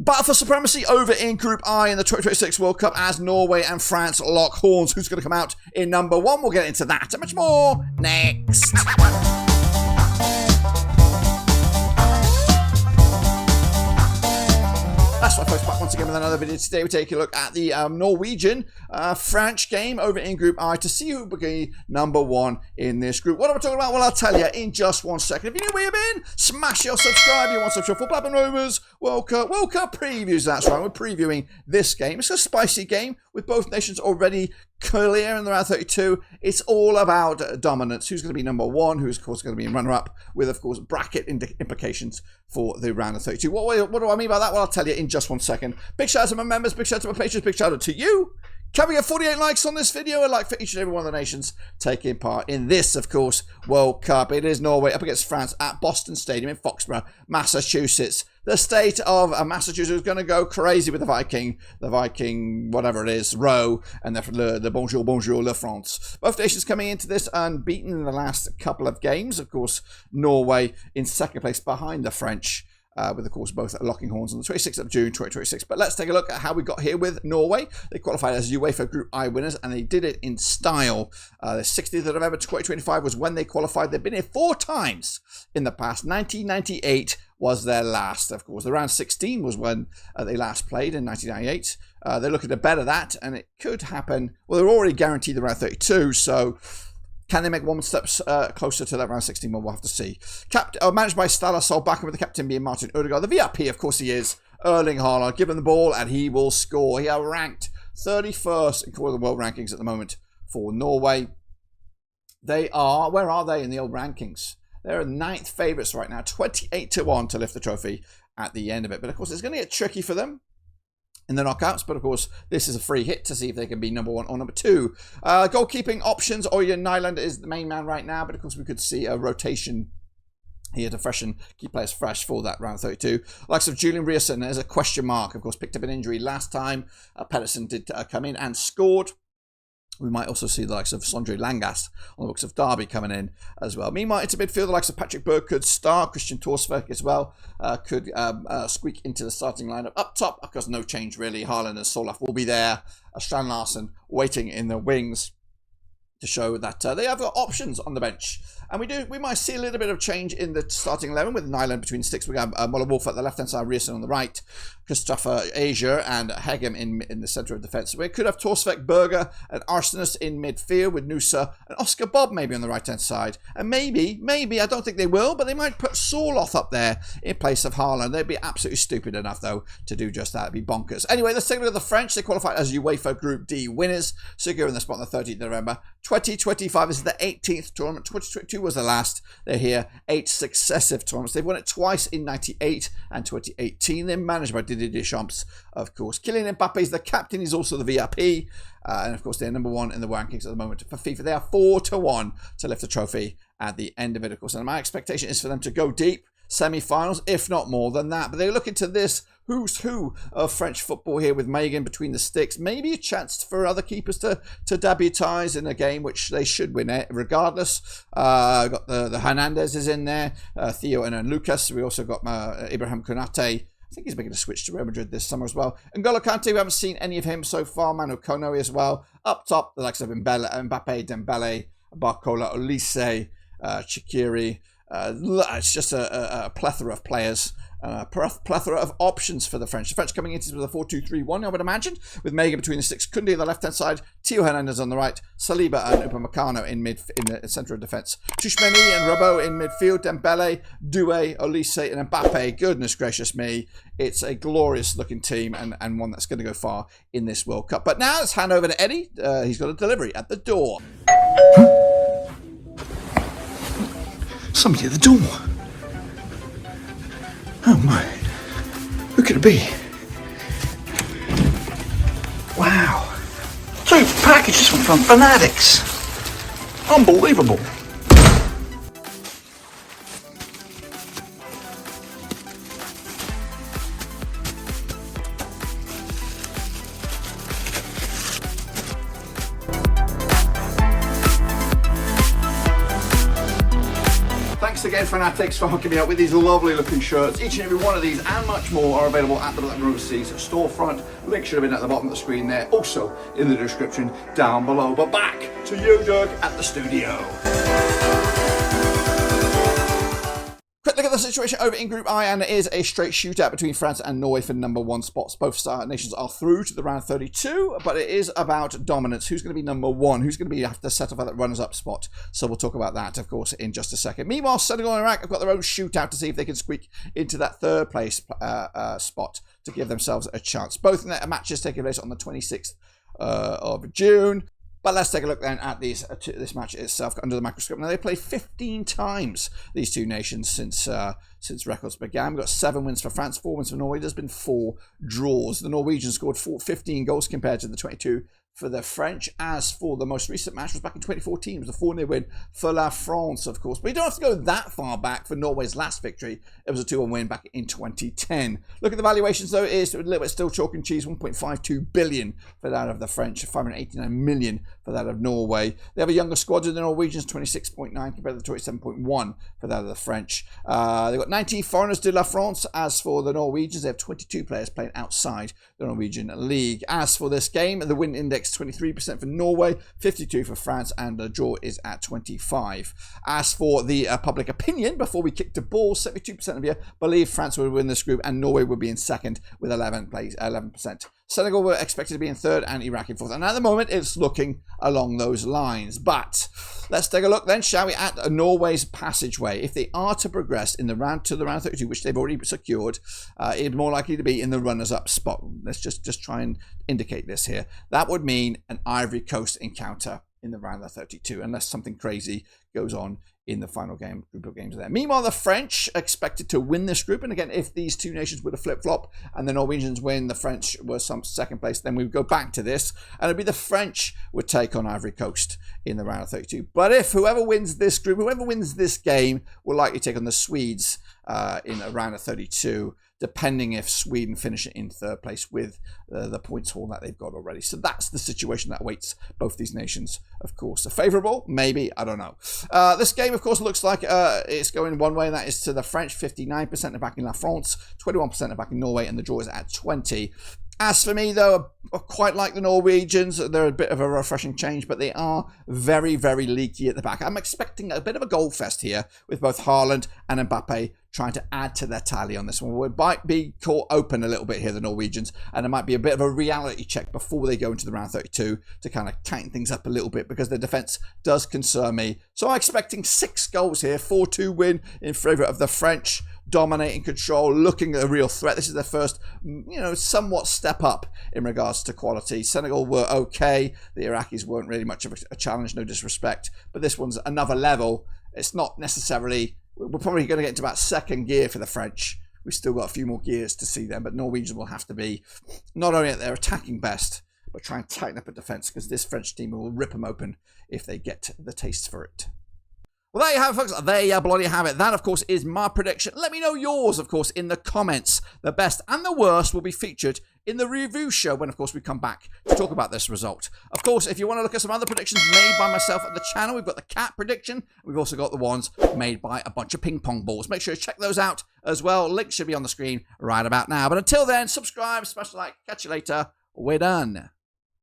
Battle for supremacy over in Group I in the 2026 World Cup as Norway and France lock horns. Who's going to come out in number one? We'll get into that and much more next. That's right, folks, back once again with another video. Today we take a look at the Norwegian-French game over in Group I to see who will be number one in this group. What am I talking about? Well, I'll tell you in just 1 second. If you're new where you've been, smash your subscribe. You want some Football Blackburn Rovers World Cup previews. That's right, we're previewing this game. It's a spicy game with both nations already clear in the round 32. It's all about dominance. Who's going to be number one? Who's, of course, going to be in runner-up with, of course, bracket implications for the round of 32. What do I mean by that? Well, I'll tell you in just 1 second. Big shout out to my members, big shout out to my patrons, big shout out to you. Can we get 48 likes on this video? A like for each and every one of the nations taking part in this, of course, World Cup. It is Norway up against France at Boston Stadium in Foxborough, Massachusetts. The state of Massachusetts is going to go crazy with the Viking, whatever it is, row, and the bonjour, la France. Both nations coming into this unbeaten in the last couple of games. Of course, Norway in second place behind the French. With, of course, both locking horns on the 26th of June, 2026. But let's take a look at how we got here with Norway. They qualified as UEFA Group I winners, and they did it in style. The 16th of November, 2025 was when they qualified. They've been here 4 times in the past. 1998 was their last, of course. The round 16 was when they last played in 1998. They're looking to better that, and it could happen. Well, they're already guaranteed the round 32, so... Can they make 1 step closer to that round 16? Well, we'll have to see. Managed by Stala Solbakken, with the captain being Martin Odegaard. The VIP, of course, he is. Erling Haaland. Give him the ball and he will score. He are ranked 31st in the world rankings at the moment for Norway. They are, where are they in the old rankings? They're 9th favourites right now. 28-1 to lift the trophy at the end of it. But, of course, it's going to get tricky for them in the knockouts, but of course this is a free hit to see if they can be number one or number two. Goalkeeping options, Ørjan Nyland is the main man right now, but of course we could see a rotation here to freshen key players fresh for that round 32. Likes of Julian Riasson, there's a question mark, of course picked up an injury last time. Pedersen did come in and scored. We might also see the likes of Sondre Langas on the books of Derby coming in as well. Meanwhile, into midfield, the likes of Patrick Berg could start. Christian Torsvik as well could squeak into the starting lineup. Up top, of course, no change really. Haaland and Solaf will be there. Strand Larsen waiting in the wings to show that they have options on the bench. And we might see a little bit of change in the starting 11 with Nyland between sticks. We have Muller Wolf at the left-hand side, Riasson on the right, Christopher Ager and Hegem in the centre of defence. We could have Torsvik, Berger and Arsenis in midfield with Nusa and Oscar Bob maybe on the right-hand side. And maybe, I don't think they will, but they might put Sorloth up there in place of Haaland. They'd be absolutely stupid enough, though, to do just that. It'd be bonkers. Anyway, let's take a look at the French. They qualified as UEFA Group D winners. Secure in the spot on the 13th of November. 2025 is the 18th tournament. 2022 was the last. They're here 8 successive tournaments. They've won it twice in 98 and 2018. They're managed by Didier Deschamps, of course. Kylian Mbappe is the captain. He's also the VIP. And of course, they're number one in the rankings at the moment for FIFA. They are 4-1 to lift the trophy at the end of it, of course. And my expectation is for them to go deep, semi-finals, if not more than that. But they're looking to this who's who of French football here with Megan between the sticks. Maybe a chance for other keepers to debutise in a game which they should win it regardless. Got the Hernandez is in there, Theo and Lucas. We also got Ibrahim Konate. I think he's making a switch to Real Madrid this summer as well. N'Golo Kante, we haven't seen any of him so far. Manu Kono as well. Up top, the likes of Mbappe, Dembele, Barcola, Olise, Chikiri. It's just a plethora of players. Plethora of options for the French. The French coming into the 4-2-3-1, I would imagine, with Mega between the sticks, Koundé on the left-hand side, Theo Hernandez on the right, Saliba and Upamecano in the centre of defence, Tchouameni and Robbo in midfield, Dembele, Doué, Olise and Mbappe. Goodness gracious me, it's a glorious-looking team and one that's going to go far in this World Cup. But now let's hand over to Eddie. He's got a delivery at the door. Somebody at the door. Oh my, who could it be? Wow, 2 packages from Fanatics. Unbelievable. again, Fanatics, for hooking me up with these lovely looking shirts. Each and every one of these and much more are available at the Black Room Overseas storefront. Link should have been at the bottom of the screen there, also in the description down below. But back to you, Dirk, at the studio. Quick look at the situation over in Group I, and it is a straight shootout between France and Norway for number 1 spots. Both nations are through to the round 32, but it is about dominance. Who's going to be number 1? Who's going to have to settle for that runners-up spot? So we'll talk about that, of course, in just a second. Meanwhile, Senegal and Iraq have got their own shootout to see if they can squeak into that third place spot to give themselves a chance. Both matches taking place on the 26th of June. But let's take a look then at this match itself under the microscope. Now, they played 15 times, these two nations, since records began. We've got 7 wins for France, 4 wins for Norway. There's been 4 draws. The Norwegians scored 15 goals compared to the 22 for the French. As for the most recent match, was back in 2014. It was a 4-0 win for La France, of course. But you don't have to go that far back for Norway's last victory. It was a 2-1 win back in 2010. Look at the valuations, though. It is a little bit still chalk and cheese. 1.52 billion for that of the French, 589 million for that of Norway. They have a younger squad than the Norwegians, 26.9 compared to the 27.1 for that of the French. They've got 19 foreigners to La France. As for the Norwegians, they have 22 players playing outside the Norwegian league. As for this game, the win index 23% for Norway, 52 for France, and the draw is at 25. As for the public opinion, before we kick the ball, 72% of you believe France would win this group and Norway would be in second with 11%. Senegal were expected to be in third and Iraq in fourth. And at the moment, it's looking along those lines. But let's take a look then, shall we, at Norway's passageway. If they are to progress in the round 32, which they've already secured, it's more likely to be in the runners-up spot. Let's just try and indicate this here. That would mean an Ivory Coast encounter in the round of 32, unless something crazy goes on in the final group of games there. Meanwhile, the French are expected to win this group. And again, if these two nations were to flip-flop and the Norwegians win, the French were some second place, then we would go back to this. And it'd be the French would take on Ivory Coast in the round of 32. But if whoever wins this group, whoever wins this game, will likely take on the Swedes in a round of 32, depending if Sweden finish in third place with the points haul that they've got already. So that's the situation that awaits both these nations, of course. Favourable? Maybe. I don't know. This game, of course, looks like it's going one way, and that is to the French. 59% are backing La France, 21% are backing Norway, and the draw is at 20. As for me, though, I quite like the Norwegians. They're a bit of a refreshing change, but they are very, very leaky at the back. I'm expecting a bit of a goal fest here with both Haaland and Mbappe trying to add to their tally on this one. We might be caught open a little bit here, the Norwegians, and it might be a bit of a reality check before they go into the round 32 to kind of tighten things up a little bit, because their defence does concern me. So I'm expecting 6 goals here, 4-2 win in favour of the French. Dominating control, looking at a real threat. This is their first, somewhat step up in regards to quality. Senegal were okay. The Iraqis weren't really much of a challenge, no disrespect. But this one's another level. It's not necessarily... We're probably going to get into about second gear for the French. We've still got a few more gears to see them, but Norwegians will have to be not only at their attacking best, but try and tighten up a defence, because this French team will rip them open if they get the taste for it. Well, there you have it, folks. There you bloody have it. That, of course, is my prediction. Let me know yours, of course, in the comments. The best and the worst will be featured in the review show when, of course, we come back to talk about this result. Of course, if you want to look at some other predictions made by myself at the channel, we've got the cat prediction. We've also got the ones made by a bunch of ping pong balls. Make sure you check those out as well. Link should be on the screen right about now. But until then, subscribe, smash the like. Catch you later. We're done.